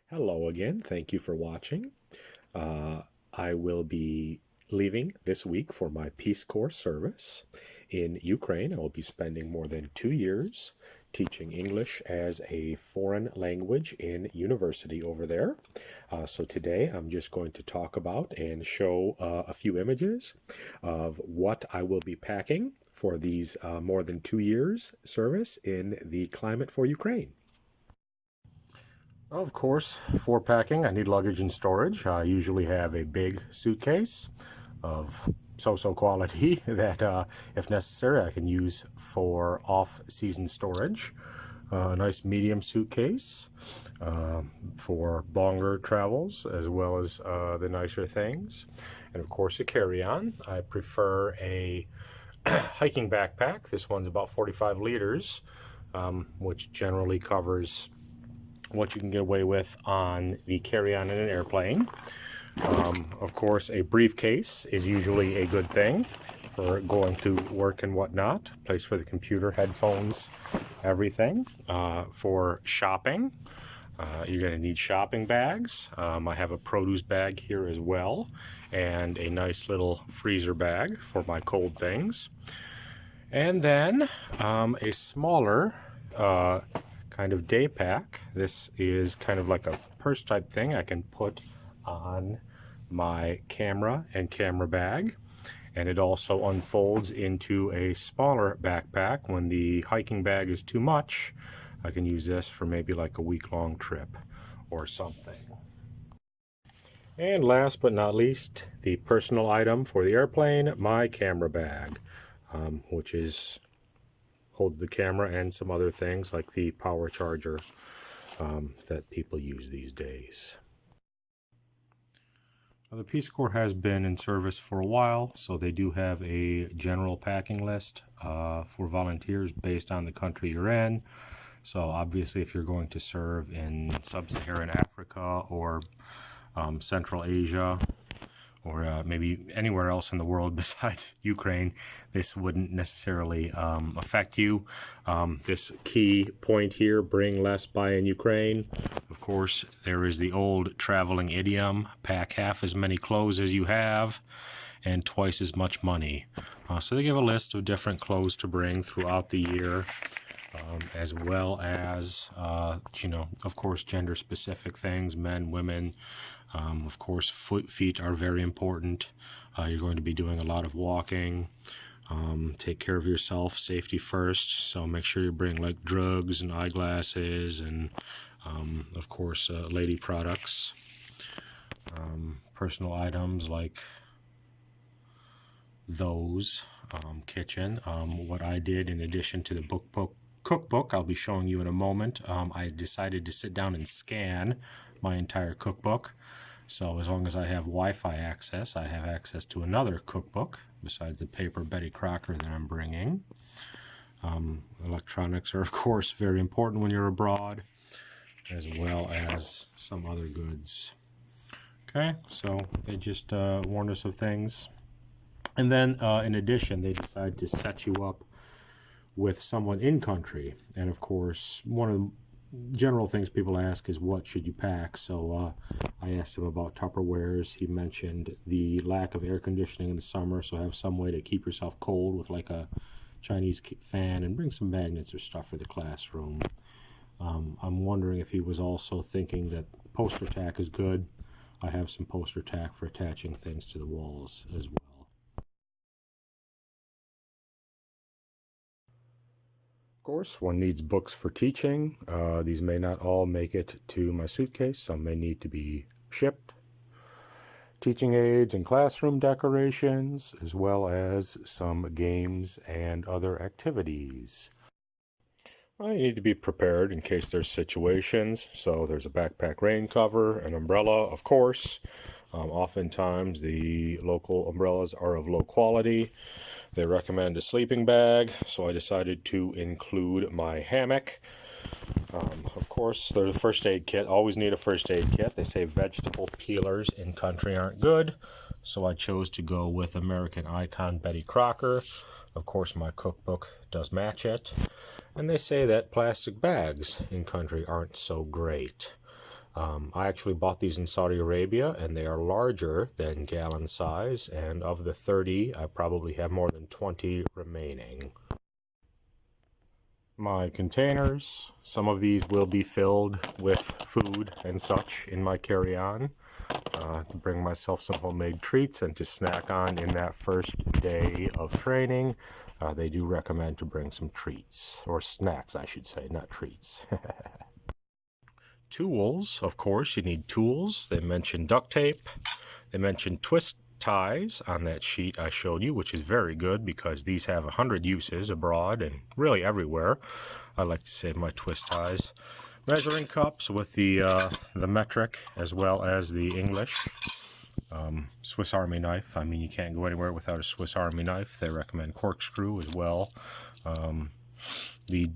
Hello again. Thank you for watching. Uh, I will be leaving this week for my Peace Corps service in Ukraine. I will be spending more than 2 years teaching English as a foreign language in university over there. So today I'm just going to talk about and show a few images of what I will be packing for these more than 2 years service in the climate for Ukraine. Of course, for packing, I need luggage and storage. I usually have a big suitcase of so-so quality that, if necessary, I can use for off-season storage. A nice medium suitcase for longer travels, as well as the nicer things. And of course, a carry-on. I prefer a hiking backpack. This one's about 45 liters, which generally covers what you can get away with on the carry-on in an airplane. Of course, a briefcase is usually a good thing for going to work and whatnot. Place for the computer, headphones, everything. For shopping, you're going to need shopping bags. I have a produce bag here as well, and a nice little freezer bag for my cold things. And then a smaller kind of day pack. This is kind of like a purse type thing I can put on my camera and camera bag, and it also unfolds into a smaller backpack. When the hiking bag is too much, I can use this for maybe like a week-long trip or something. And last but not least, the personal item for the airplane, my camera bag, which is holds the camera and some other things like the power charger that people use these days. Now, the Peace Corps has been in service for a while, so they do have a general packing list for volunteers based on the country you're in. So obviously, if you're going to serve in sub-Saharan Africa or Central Asia, or maybe anywhere else in the world besides Ukraine, this wouldn't necessarily affect you. This key point here, bring less, buy in Ukraine. Of course, there is the old traveling idiom, pack half as many clothes as you have and twice as much money. So they give a list of different clothes to bring throughout the year, as well as, of course, gender-specific things, men, women. Of course, feet are very important. You're going to be doing a lot of walking. Take care of yourself, safety first. So make sure you bring like drugs and eyeglasses and, of course, lady products. Personal items like those, kitchen. What I did in addition to the cookbook I'll be showing you in a moment, I decided to sit down and scan my entire cookbook. So as long as I have Wi-Fi access, I have access to another cookbook besides the paper Betty Crocker that I'm bringing. Electronics are, of course, very important when you're abroad, as well as some other goods. Okay, so they just warned us of things. And then, in addition, they decide to set you up with someone in country. And of course, one of the general things people ask is what should you pack. So I asked him about Tupperwares. He mentioned the lack of air conditioning in the summer, so have some way to keep yourself cold with like a Chinese fan, and bring some magnets or stuff for the classroom. I'm wondering if he was also thinking that poster tack is good. I have some poster tack for attaching things to the walls as well. Of course, one needs books for teaching. These may not all make it to my suitcase. Some may need to be shipped. Teaching aids and classroom decorations, as well as some games and other activities. Well, you need to be prepared in case there's situations. So there's a backpack rain cover, an umbrella, of course. Oftentimes the local umbrellas are of low quality. They recommend a sleeping bag, so I decided to include my hammock. Of course, there's a first aid kit. Always need a first aid kit. They say vegetable peelers in country aren't good, so I chose to go with American icon Betty Crocker. Of course, my cookbook does match it. And they say that plastic bags in country aren't so great. I actually bought these in Saudi Arabia, and they are larger than gallon size, and of the 30, I probably have more than 20 remaining. My containers, some of these will be filled with food and such in my carry-on to bring myself some homemade treats and to snack on in that first day of training. They do recommend to bring some treats, or snacks I should say, not treats. Tools, of course, you need tools. They mentioned duct tape. They mentioned twist ties on that sheet I showed you, which is very good because these have 100 uses abroad and really everywhere. I like to save my twist ties. Measuring cups with the metric as well as the English. Swiss Army knife. I mean, you can't go anywhere without a Swiss Army knife. They recommend corkscrew as well. The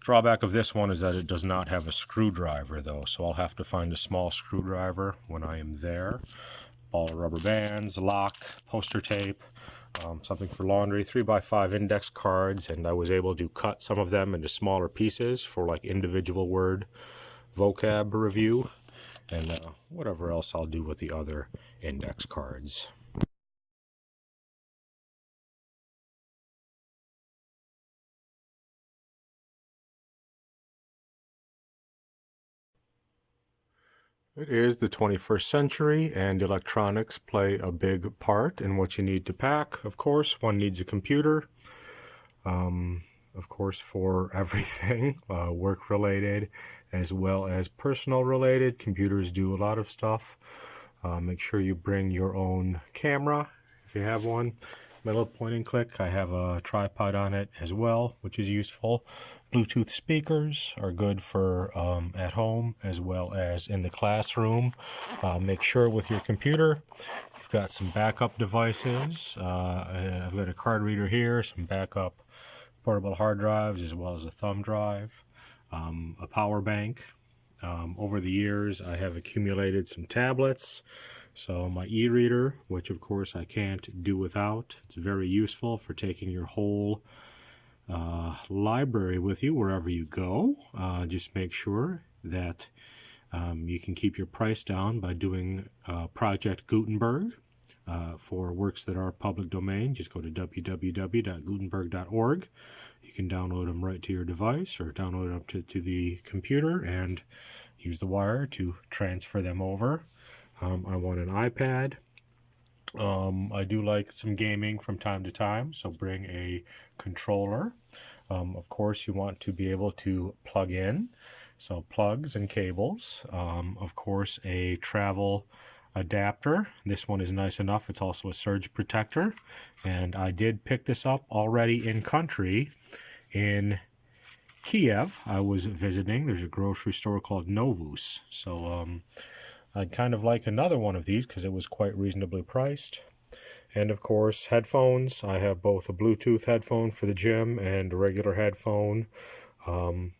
drawback of this one is that it does not have a screwdriver though, so I'll have to find a small screwdriver when I am there. Ball of rubber bands, lock, poster tape, something for laundry, 3x5 index cards, and I was able to cut some of them into smaller pieces for like individual word vocab review, and whatever else I'll do with the other index cards. It is the 21st century, and electronics play a big part in what you need to pack. Of course, one needs a computer, of course, for everything, work-related as well as personal-related. Computers do a lot of stuff. Make sure you bring your own camera if you have one. My little point and click, I have a tripod on it as well, which is useful. Bluetooth speakers are good for at home as well as in the classroom. Make sure with your computer you've got some backup devices. I've got a card reader here, some backup portable hard drives as well as a thumb drive, a power bank. Over the years I have accumulated some tablets, so my e-reader, which of course I can't do without. It's very useful for taking your whole library with you wherever you go. Just make sure that you can keep your price down by doing Project Gutenberg. For works that are public domain, just go to www.gutenberg.org. You can download them right to your device or download them to the computer and use the wire to transfer them over. I want an iPad. I do like some gaming from time to time, so bring a controller. Of course, you want to be able to plug in, so plugs and cables. Of course, a travel adapter. This one is nice enough. It's also a surge protector, and I did pick this up already in country in Kiev. I was visiting. There's a grocery store called Novus, so I'd kind of like another one of these because it was quite reasonably priced. And of course, headphones. I have both a Bluetooth headphone for the gym and a regular headphone.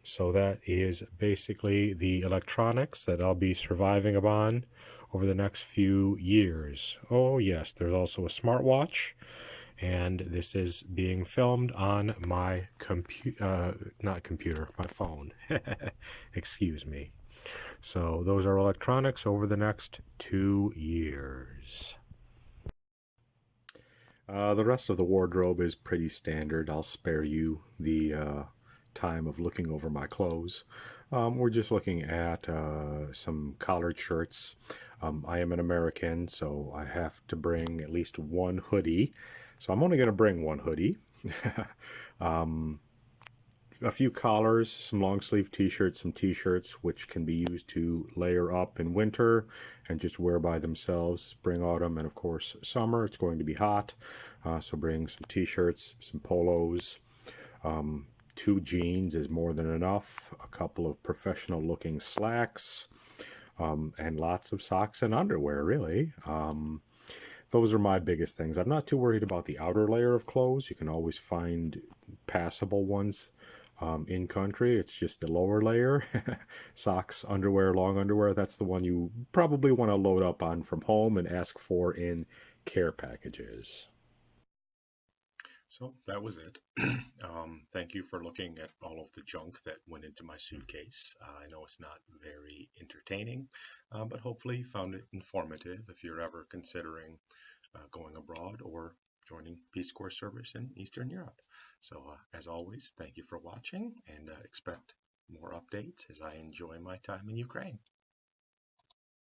So that is basically the electronics that I'll be surviving upon over the next few years. Oh yes, there's also a smartwatch, and this is being filmed on my my phone. Excuse me. So those are electronics over the next 2 years. The rest of the wardrobe is pretty standard. I'll spare you the time of looking over my clothes. We're just looking at some collared shirts. I am an American, so I have to bring at least one hoodie. So I'm only going to bring one hoodie. A few collars, some long sleeve t-shirts, some t-shirts which can be used to layer up in winter and just wear by themselves, spring, autumn, and of course summer. It's going to be hot, so bring some t-shirts, some polos. 2 jeans is more than enough, a couple of professional looking slacks, and lots of socks and underwear, really. Those are my biggest things. I'm not too worried about the outer layer of clothes. You can always find passable ones in country. It's just the lower layer. Socks, underwear, long underwear, that's the one you probably want to load up on from home and ask for in care packages. So that was it. Thank you for looking at all of the junk that went into my suitcase. I know it's not very entertaining, but hopefully you found it informative if you're ever considering going abroad or joining Peace Corps service in Eastern Europe. So, as always, thank you for watching and expect more updates as I enjoy my time in Ukraine.